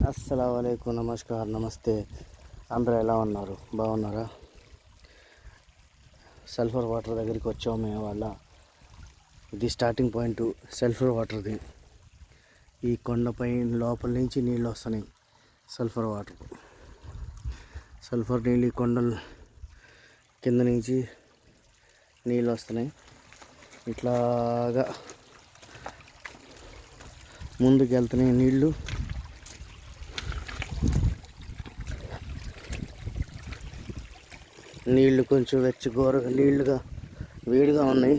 అస్సలాముఅలైకుం, నమస్కారం, నమస్తే. అందరూ ఎలా ఉన్నారు? బాగున్నారా? సల్ఫర్ వాటర్ దగ్గరికి వచ్చాము మేము వాళ్ళ. ఇది స్టార్టింగ్ పాయింట్ సల్ఫర్ వాటర్ది. ఈ కొండపై లోపల నుంచి నీళ్ళు వస్తున్నాయి. సల్ఫర్ వాటర్, సల్ఫర్ నీళ్ళు కొండల కింద నుంచి నీళ్ళు వస్తున్నాయి. ఇట్లాగా ముందుకు వెళ్తున్నాయి నీళ్ళు. నీళ్ళు కొంచెం నీళ్ళుగా వేడిగా ఉన్నాయి.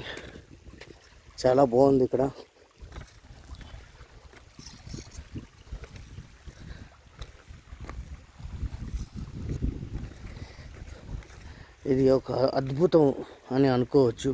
చాలా బాగుంది ఇక్కడ. ఇది ఒక అద్భుతం అని అనుకోవచ్చు.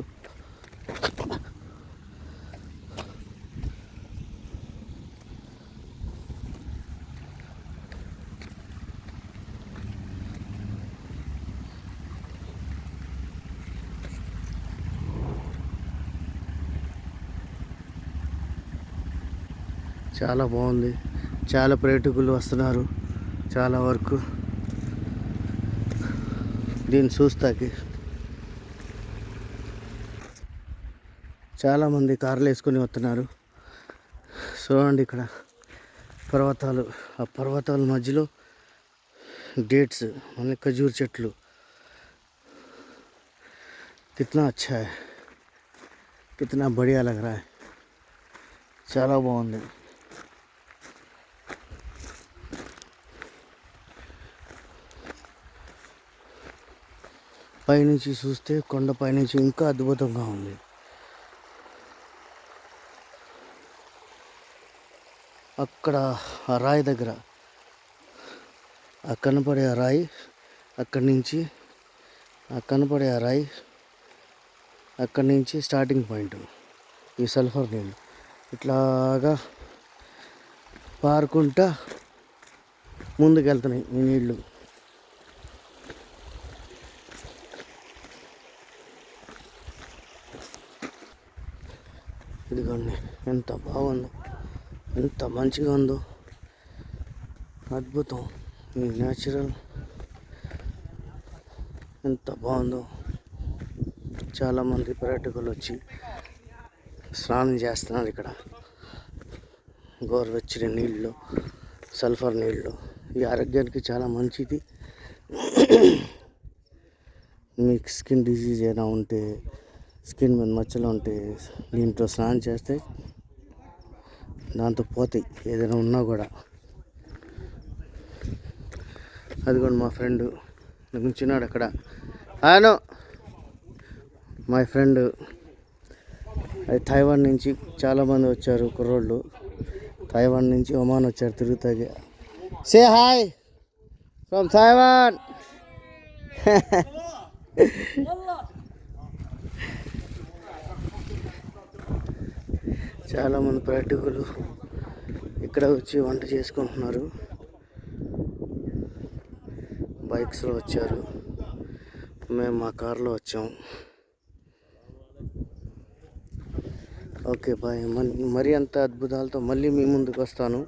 చాలా బాగుంది. చాలా పర్యాటకులు వస్తున్నారు చాలా వరకు దీన్ని చూస్తాకి. చాలామంది కార్లు వేసుకొని వస్తున్నారు. చూడండి ఇక్కడ పర్వతాలు, ఆ పర్వతాల మధ్యలో డేట్స్, మళ్ళీ ఖజూర్ చెట్లు. కిतना अच्छा है, कितना बढ़िया लग रहा है. చాలా బాగుంది. పైనుంచి చూస్తే కొండ పైనుంచి ఇంకా అద్భుతంగా ఉంది. అక్కడ ఆ రాయి దగ్గర ఆ కనపడే ఆ రాయి, అక్కడి నుంచి ఆ కనపడే ఆ రాయి, అక్కడి నుంచి స్టార్టింగ్ పాయింట్ ఈ సల్ఫర్ నీళ్ళు. ఇట్లాగా పారుకుంటా ముందుకెళ్తున్నాయి ఈ నీళ్ళు. ఇదిగోండి ఎంత బాగుందో, ఎంత మంచిగా ఉందో. అద్భుతం. ఈ న్యాచురల్ ఎంత బాగుందో. చాలామంది పర్యాటకులు వచ్చి స్నానం చేస్తున్నారు ఇక్కడ. గోరువెచ్చని నీళ్ళు, సల్ఫర్ నీళ్ళు. ఈ ఆరోగ్యానికి చాలా మంచిది. మీకు స్కిన్ డిసీజ్ ఏమైనా ఉంటే, స్కిన్ మీద మచ్చలు ఉంటే దీంట్లో స్నానం చేస్తే దాంతో పోతాయి ఏదైనా ఉన్నా కూడా. అది కూడా మా ఫ్రెండ్ నుంచున్నాడు అక్కడ. అవును, మై ఫ్రెండ్. అది తైవాన్ నుంచి చాలామంది వచ్చారు కుర్రోళ్ళు. తైవాన్ నుంచి ఒమాన్ వచ్చారు తిరుగుతాకి. Say hi from Taiwan. చాలామంది పర్యాటకులు ఇక్కడ వచ్చి వంట చేసుకుంటున్నారు. బైక్స్లో వచ్చారు, మేము మా కార్లో వచ్చాం. Okay bye. మరి అంత అద్భుతాలతో మళ్ళీ మీ ముందుకు వస్తాను.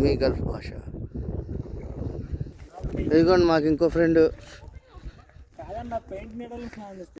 మీ గల్ఫ్ భాష. ఇదిగోండి మాకు ఇంకో ఫ్రెండ్.